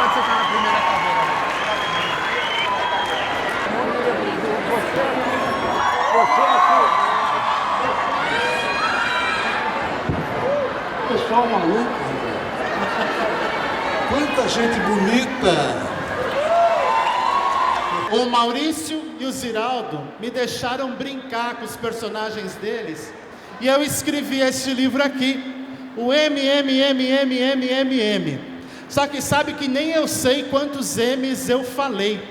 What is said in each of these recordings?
pode sentar na primeira cadeira. Pessoal maluco. Quanta gente bonita. O Maurício e o Ziraldo me deixaram brincar com os personagens deles e eu escrevi este livro aqui, o MMMMMMM. Só que sabe que nem eu sei quantos M's eu falei.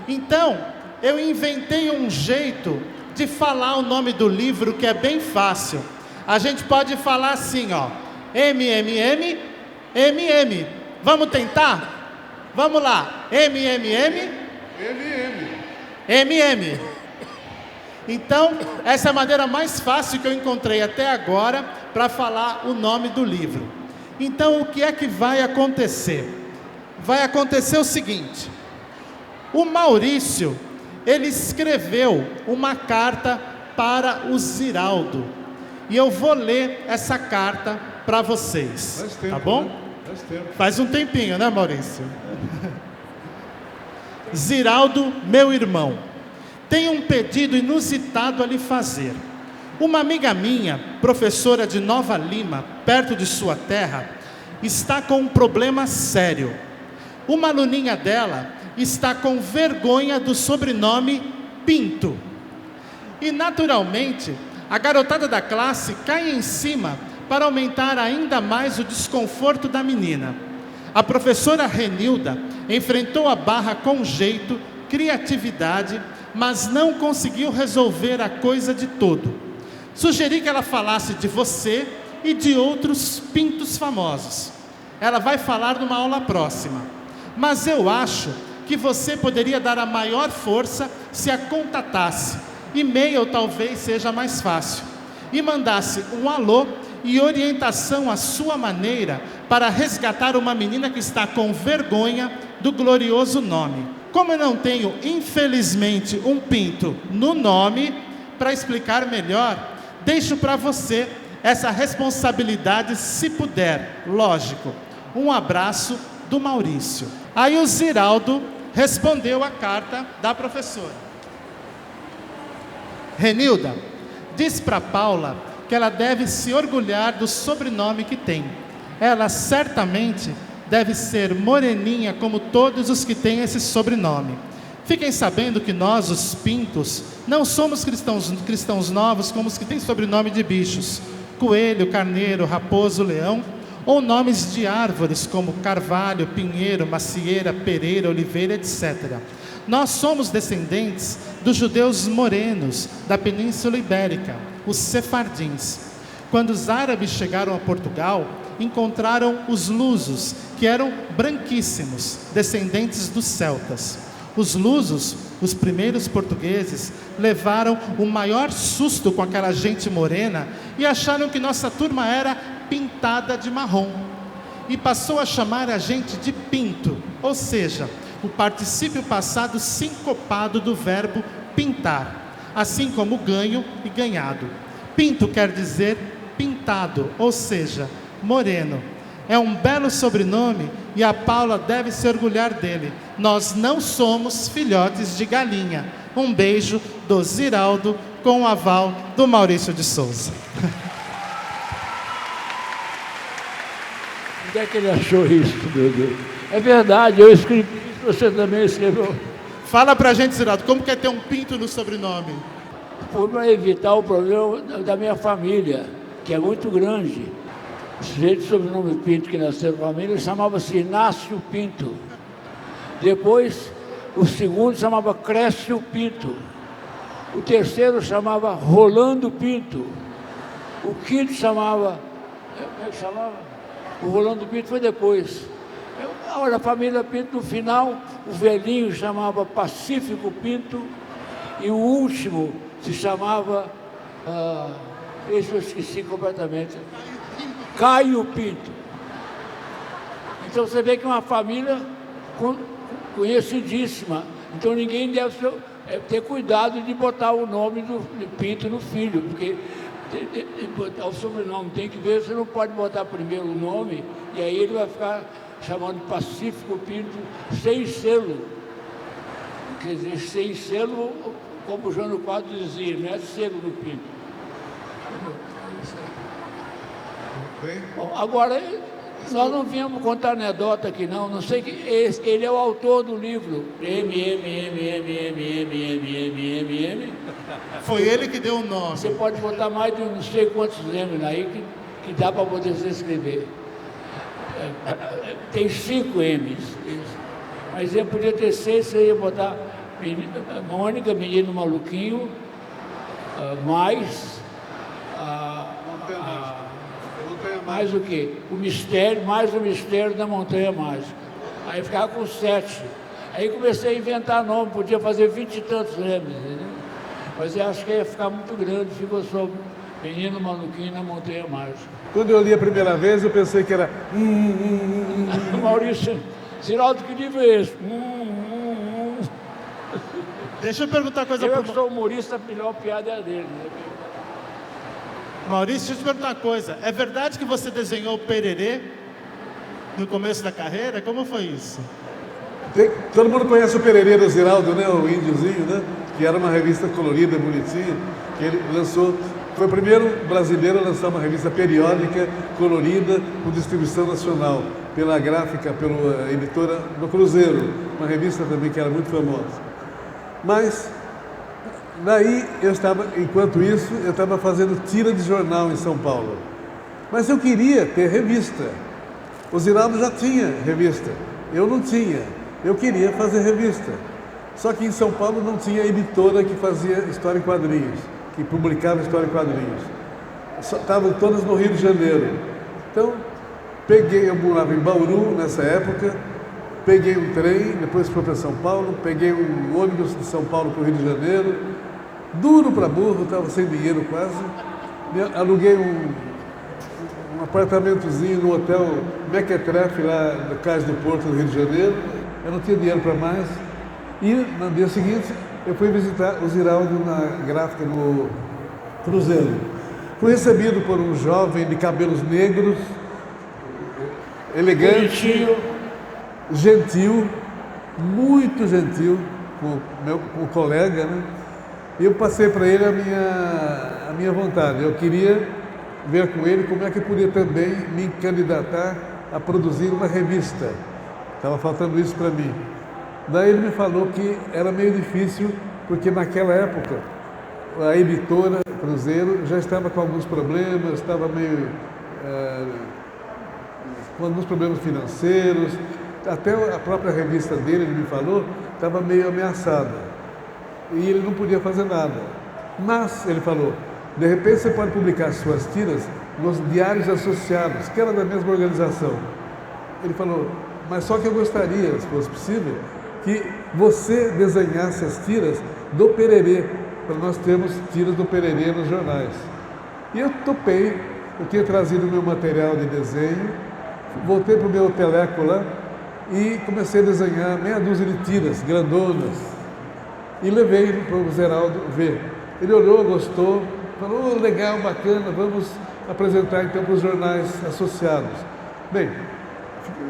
Então, eu inventei um jeito de falar o nome do livro que é bem fácil. A gente pode falar assim, ó, MMM, MM. Vamos tentar? Vamos lá, MMM. MM. Então, essa é a maneira mais fácil que eu encontrei até agora para falar o nome do livro. Então, o que é que vai acontecer? Vai acontecer o seguinte: o Maurício, ele escreveu uma carta para o Ziraldo. E eu vou ler essa carta para vocês. Faz tempo, tá bom? né? Faz tempo. Faz um tempinho, né, Maurício? Ziraldo, meu irmão, tenho um pedido inusitado a lhe fazer. Uma amiga minha, professora de Nova Lima, perto de sua terra, está com um problema sério. Uma aluninha dela está com vergonha do sobrenome Pinto. E naturalmente, a garotada da classe cai em cima para aumentar ainda mais o desconforto da menina. A professora Renilda enfrentou a barra com jeito, criatividade, mas não conseguiu resolver a coisa de todo. Sugeri que ela falasse de você e de outros pintos famosos. Ela vai falar numa aula próxima. Mas eu acho que você poderia dar a maior força se a contatasse. E-mail talvez seja mais fácil. E mandasse um alô e orientação à sua maneira para resgatar uma menina que está com vergonha do glorioso nome. Como eu não tenho, infelizmente, um pinto no nome, para explicar melhor, deixo para você essa responsabilidade, se puder, lógico. Um abraço do Maurício. Aí o Ziraldo respondeu a carta da professora. Renilda, diz para Paula que ela deve se orgulhar do sobrenome que tem. Ela certamente deve ser moreninha como todos os que têm esse sobrenome. Fiquem sabendo que nós, os Pintos, não somos cristãos novos como os que têm sobrenome de bichos, coelho, carneiro, raposo, leão, ou nomes de árvores como carvalho, pinheiro, macieira, pereira, oliveira, etc. Nós somos descendentes dos judeus morenos da Península Ibérica, os sefardins. Quando os árabes chegaram a Portugal, encontraram os lusos, que eram branquíssimos, descendentes dos celtas. Os lusos, os primeiros portugueses, levaram o maior susto com aquela gente morena e acharam que nossa turma era pintada de marrom. E passou a chamar a gente de pinto, ou seja, o particípio passado sincopado do verbo pintar, assim como ganho e ganhado. Pinto quer dizer pintado, ou seja, moreno. É um belo sobrenome e a Paula deve se orgulhar dele. Nós não somos filhotes de galinha. Um beijo do Ziraldo com o aval do Maurício de Souza. Onde é que ele achou isso, meu Deus? É verdade, eu escrevi isso, você também escreveu. Fala pra gente, Ziraldo, como que é ter um pinto no sobrenome? Foi para evitar o problema da minha família, que é muito grande. O sujeito de sobrenome Pinto que nasceu na família chamava-se Inácio Pinto. Depois, o segundo chamava Crécio Pinto. O terceiro chamava Rolando Pinto. O quinto chamava... Como é que chamava? O Rolando Pinto foi depois. Olha, a família Pinto, no final, o velhinho chamava Pacífico Pinto e o último se chamava... esse eu esqueci completamente. Caio Pinto. Então você vê que é uma família conhecidíssima. Então ninguém deve ter cuidado de botar o nome de Pinto no filho, porque botar o sobrenome tem que ver, você não pode botar primeiro o nome, e aí ele vai ficar chamando Pacífico Pinto, sem selo. Quer dizer, sem selo, como o Jânio Quadros dizia, não é selo no pinto. Bem, Bom, agora, nós não viemos contar anedota aqui, não sei que ele é o autor do livro M. Foi ele que deu o nome. Você pode botar mais de não sei quantos M aí que dá para poder se escrever. Tem 5 M's. Mas ele podia ter 6, você ia botar Mônica, Menino Maluquinho, mais mais o quê? O mistério, mais o mistério da Montanha Mágica. Aí ficava com 7. Aí comecei a inventar nome, podia fazer 20 e tantos M's, entendeu? Mas eu acho que ia ficar muito grande, ficou só Menino Maluquinho na Montanha Mágica. Quando eu li a primeira vez, eu pensei que era Maurício, Ziraldo, que livro é esse? Deixa eu perguntar uma coisa Eu para que sou humorista, a melhor piada é a dele. Né? Maurício, deixa eu te perguntar uma coisa. É verdade que você desenhou o Pererê no começo da carreira? Como foi isso? Todo mundo conhece o Pererê do Ziraldo, né? O índiozinho, né? Que era uma revista colorida, bonitinha, que ele lançou. Foi o primeiro brasileiro a lançar uma revista periódica, colorida, com distribuição nacional, pela gráfica, pela editora do Cruzeiro, uma revista também que era muito famosa. Mas, daí, enquanto isso, eu estava fazendo tira de jornal em São Paulo. Mas eu queria ter revista. O Ziraldo já tinha revista, eu não tinha. Eu queria fazer revista. Só que em São Paulo não tinha editora que fazia história em quadrinhos, que publicava história em quadrinhos. Estavam todas no Rio de Janeiro. Então, eu morava em Bauru nessa época, peguei um trem, depois fui para São Paulo, peguei um ônibus de São Paulo para o Rio de Janeiro, duro para burro, estava sem dinheiro quase, aluguei um apartamentozinho no hotel Mequetrefe, lá no Cais do Porto do Rio de Janeiro, eu não tinha dinheiro para mais, e no dia seguinte eu fui visitar o Ziraldo na gráfica no Cruzeiro. Fui recebido por um jovem de cabelos negros, elegante, gentil, muito gentil, com o colega, né? E eu passei para ele a minha vontade. Eu queria ver com ele como é que eu podia também me candidatar a produzir uma revista. Estava faltando isso para mim. Daí ele me falou que era meio difícil, porque naquela época a editora Cruzeiro já estava com alguns problemas, estava meio com alguns problemas financeiros, até a própria revista dele, ele me falou, estava meio ameaçada e ele não podia fazer nada. Mas, ele falou, de repente você pode publicar suas tiras nos diários associados, que era da mesma organização. Ele falou, mas só que eu gostaria, se fosse possível, que você desenhasse as tiras do Pererê, para nós termos tiras do Pererê nos jornais. E eu topei, eu tinha trazido o meu material de desenho, voltei para o meu teleco lá e comecei a desenhar meia dúzia de tiras grandonas e levei para o Ziraldo ver. Ele olhou, gostou, falou, oh, legal, bacana, vamos apresentar então para os jornais associados. Bem,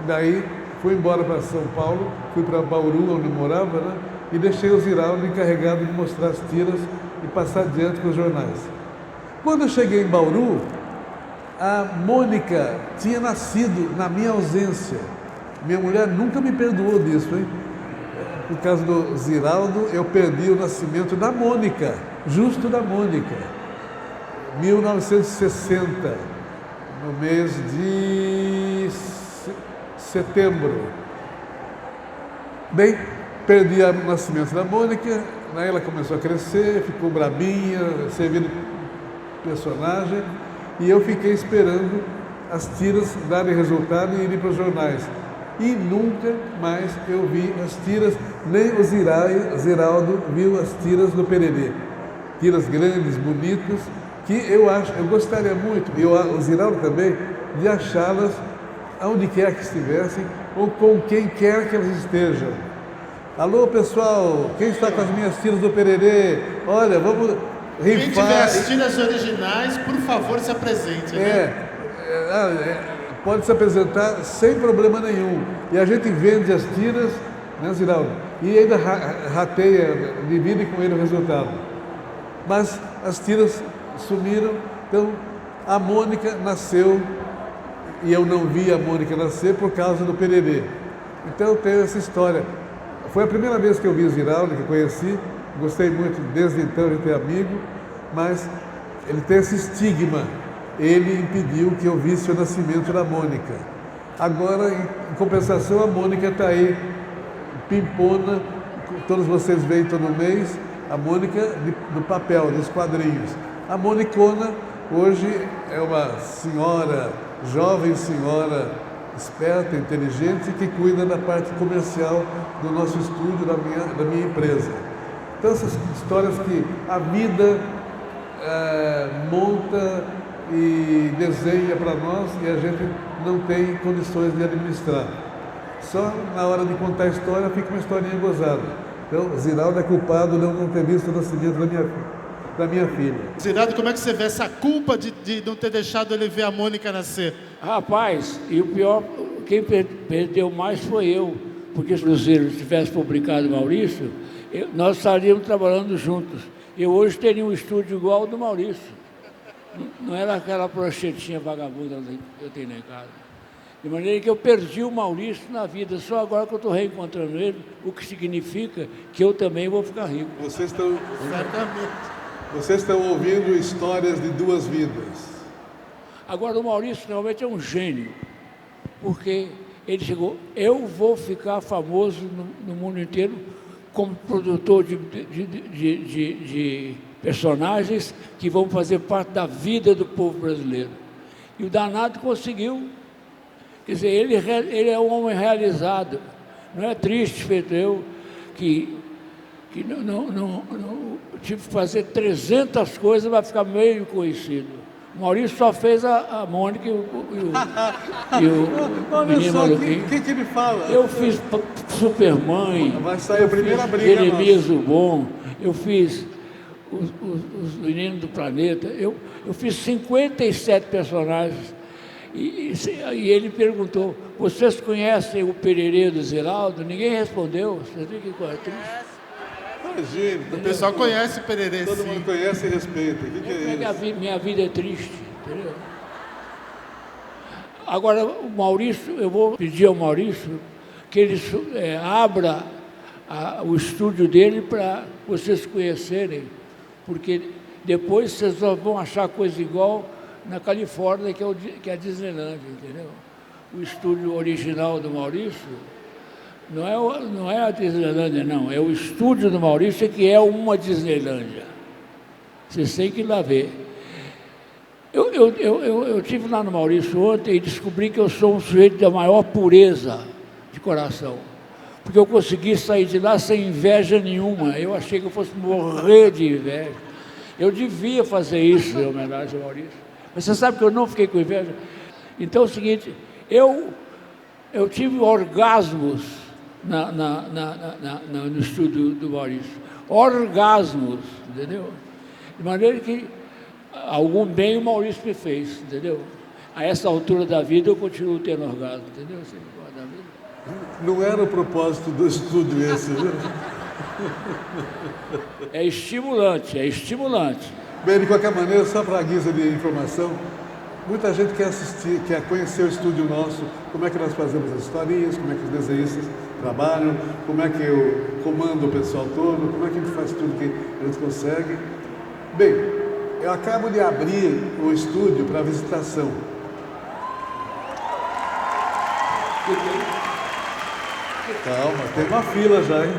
daí fui embora para São Paulo, fui para Bauru, onde eu morava, né? E deixei o Ziraldo encarregado de mostrar as tiras e passar adiante para os jornais. Quando eu cheguei em Bauru, a Mônica tinha nascido na minha ausência. Minha mulher nunca me perdoou disso, hein? Por causa do Ziraldo, eu perdi o nascimento da Mônica, justo da Mônica, 1960, no mês de setembro. Bem, perdi o nascimento da Mônica, aí ela começou a crescer, ficou brabinha, servindo personagem, e eu fiquei esperando as tiras darem resultado e irem para os jornais. E nunca mais eu vi as tiras, nem o Ziraldo viu as tiras do Pererê. Tiras grandes, bonitas, que eu gostaria muito, e o Ziraldo também, de achá-las onde quer que estivessem, ou com quem quer que elas estejam. Alô, pessoal, quem está com as minhas tiras do Pererê? Olha, vamos rifar. Quem tiver as tiras originais, por favor, se apresente. Né? pode se apresentar sem problema nenhum. E a gente vende as tiras, né, Ziraldo? E ainda rateia, divide com ele o resultado. Mas as tiras sumiram, então a Mônica nasceu, e eu não vi a Mônica nascer por causa do Pererê. Então eu tenho essa história. Foi a primeira vez que eu vi o Ziraldo, que conheci, gostei muito desde então de ter amigo, mas ele tem esse estigma. Ele impediu que eu visse o nascimento da Mônica. Agora, em compensação, a Mônica está aí, pimpona, todos vocês veem todo mês, a Mônica do papel, dos quadrinhos. A Monicona, hoje, é uma senhora, jovem senhora, esperta, inteligente, que cuida da parte comercial do nosso estúdio, da minha empresa. Então, essas histórias que a vida monta e desenha para nós e a gente não tem condições de administrar. Só na hora de contar a história fica uma historinha gozada. Então, Ziraldo é culpado de eu não ter visto o nascimento da minha filha. Ziraldo, como é que você vê essa culpa de não ter deixado ele ver a Mônica nascer? Rapaz, e o pior, quem perdeu mais foi eu, porque se o Cruzeiro tivesse publicado Maurício, nós estaríamos trabalhando juntos. Eu hoje teria um estúdio igual ao do Maurício. Não era aquela pranchetinha vagabunda que eu tenho lá em casa. De maneira que eu perdi o Maurício na vida, só agora que eu estou reencontrando ele, o que significa que eu também vou ficar rico. Vocês estão ouvindo histórias de duas vidas. Agora, o Maurício realmente é um gênio, porque ele chegou, eu vou ficar famoso no mundo inteiro como produtor de personagens que vão fazer parte da vida do povo brasileiro. E o danado conseguiu. Quer dizer, ele é um homem realizado. Não é triste, feito eu, que não tive que fazer 300 coisas para ficar meio conhecido. O Maurício só fez a Mônica e o menino maluquinho. O que ele fala? Eu fiz Supermãe. Vai sair a primeira briga. Jeremias o Bom. Eu fiz os meninos do planeta. Eu fiz 57 personagens. E ele perguntou: vocês conhecem o Pererê do Ziraldo? Ninguém respondeu. Você viu que coisa triste? Imagina. O pessoal conhece o Pererê, Todo sim. mundo conhece e respeita. O que é isso? Minha vida é triste, entendeu? Agora, o Maurício, eu vou pedir ao Maurício que ele abra o estúdio dele para vocês conhecerem, porque depois vocês só vão achar coisa igual na Califórnia, que é a Disneylandia, entendeu? O estúdio original do Maurício não é a Disneylandia, não. É o estúdio do Maurício que é uma Disneylandia. Vocês têm que ir lá ver. Eu estive lá no Maurício ontem e descobri que eu sou um sujeito da maior pureza de coração. Porque eu consegui sair de lá sem inveja nenhuma. Eu achei que eu fosse morrer de inveja. Eu devia fazer isso em homenagem ao Maurício. Mas você sabe que eu não fiquei com inveja? Então é o seguinte, eu tive orgasmos no estúdio do Maurício. Orgasmos, entendeu? De maneira que algum bem o Maurício me fez, entendeu? A essa altura da vida eu continuo tendo orgasmo, entendeu? Não era o propósito do estúdio esse, viu? É estimulante, é estimulante. Bem, de qualquer maneira, só para a guisa de informação, muita gente quer assistir, quer conhecer o estúdio nosso, como é que nós fazemos as historinhas, como é que os desenhistas trabalham, como é que eu comando o pessoal todo, como é que a gente faz tudo que a gente consegue. Bem, eu acabo de abrir o estúdio para visitação. Calma, tem uma fila já, hein?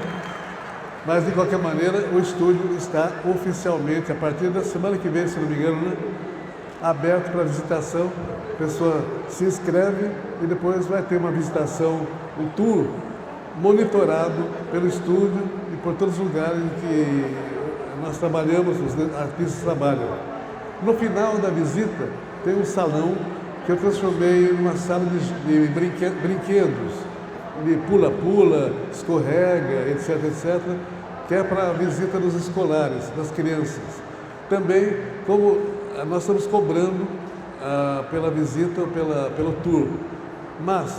Mas, de qualquer maneira, o estúdio está oficialmente, a partir da semana que vem, se não me engano, né? Aberto para visitação. A pessoa se inscreve e depois vai ter uma visitação, um tour monitorado pelo estúdio e por todos os lugares em que nós trabalhamos, os artistas trabalham. No final da visita, tem um salão que eu transformei em uma sala de brinquedos, de pula-pula, escorrega, etc., etc., que é para a visita dos escolares, das crianças. Também, como nós estamos cobrando pela visita ou pelo tour. Mas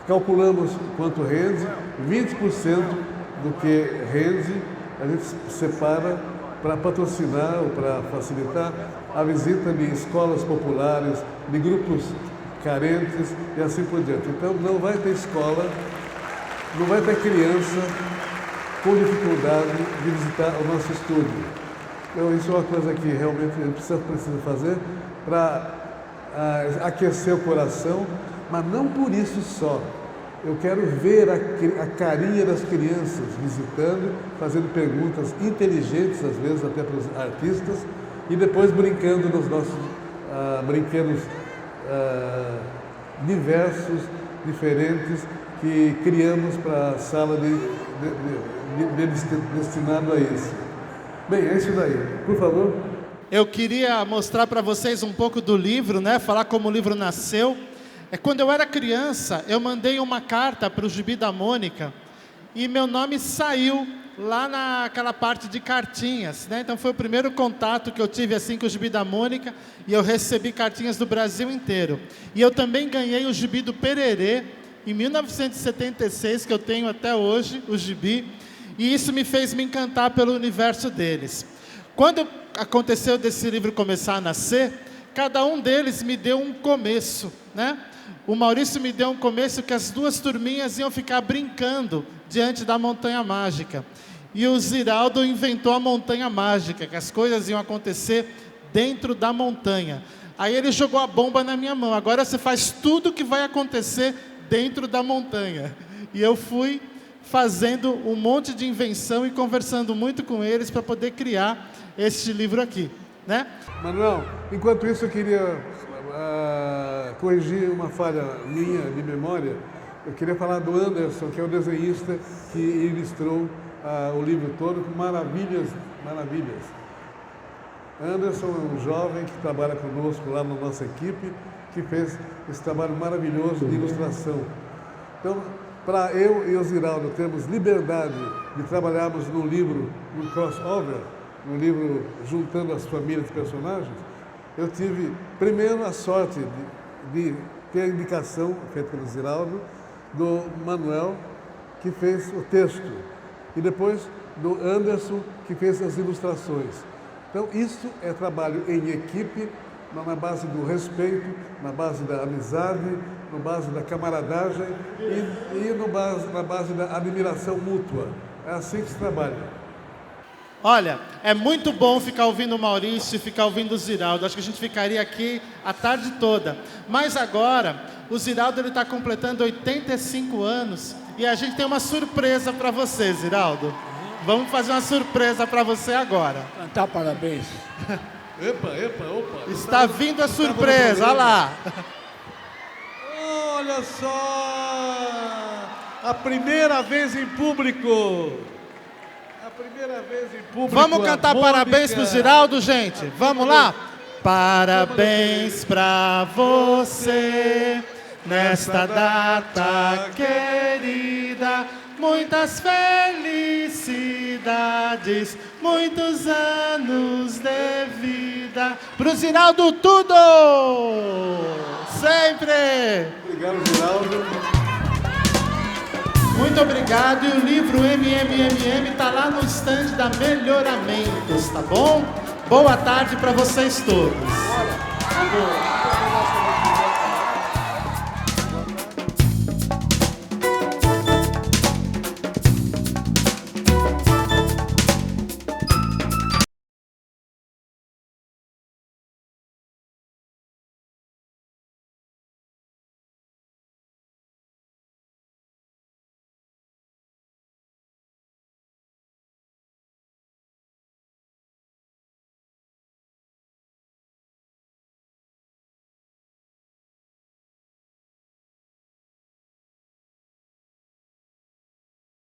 calculamos quanto rende, 20% do que rende a gente separa para patrocinar ou para facilitar a visita de escolas populares, de grupos carentes e assim por diante. Então não vai ter escola, não vai ter criança com dificuldade de visitar o nosso estúdio. Então isso é uma coisa que realmente a gente precisa fazer para aquecer o coração, mas não por isso só. Eu quero ver a carinha das crianças visitando, fazendo perguntas inteligentes, às vezes até para os artistas, e depois brincando nos nossos brinquedos diversos, diferentes, que criamos para a sala destinado a isso. Bem, é isso daí. Por favor. Eu queria mostrar para vocês um pouco do livro, né? Falar como o livro nasceu. Quando eu era criança, eu mandei uma carta para o Gibi da Mônica e meu nome saiu lá naquela parte de cartinhas, né? Então foi o primeiro contato que eu tive assim com o Gibi da Mônica e eu recebi cartinhas do Brasil inteiro. E eu também ganhei o Gibi do Pererê em 1976, que eu tenho até hoje, o Gibi, e isso me fez me encantar pelo universo deles. Quando aconteceu desse livro começar a nascer, cada um deles me deu um começo, né? O Maurício me deu um começo que as duas turminhas iam ficar brincando diante da montanha mágica. E o Ziraldo inventou a montanha mágica, que as coisas iam acontecer dentro da montanha. Aí ele jogou a bomba na minha mão. Agora você faz tudo o que vai acontecer dentro da montanha. E eu fui fazendo um monte de invenção e conversando muito com eles para poder criar este livro aqui, né? Manuel, enquanto isso eu queria corrigir uma falha minha de memória. Eu queria falar do Anderson, que é o desenhista que ilustrou o livro todo com maravilhas. Anderson é um jovem que trabalha conosco lá na nossa equipe, que fez esse trabalho maravilhoso de ilustração. Então, para eu e o Ziraldo termos liberdade de trabalharmos no livro, no crossover, no livro juntando as famílias de personagens, eu tive primeiro a sorte de ter a indicação feita pelo Ziraldo, do Manuel, que fez o texto, e depois do Anderson, que fez as ilustrações. Então isso é trabalho em equipe, na base do respeito, na base da amizade, na base da camaradagem e na base da admiração mútua. É assim que se trabalha. Olha, é muito bom ficar ouvindo o Maurício e ficar ouvindo o Ziraldo. Acho que a gente ficaria aqui a tarde toda. Mas agora, o Ziraldo está completando 85 anos e a gente tem uma surpresa para você, Ziraldo. Vamos fazer uma surpresa para você agora. Cantar parabéns. Opa. Está vindo a surpresa, olha lá. Olha só! A primeira vez em público. Vamos cantar parabéns pro Ziraldo, gente? Vamos lá? Parabéns pra você nesta data querida. Muitas felicidades, muitos anos de vida. Pro Ziraldo tudo! Sempre! Obrigado, Ziraldo. Muito obrigado. E o livro MMMM está lá no stand da Melhoramentos, tá bom? Boa tarde para vocês todos.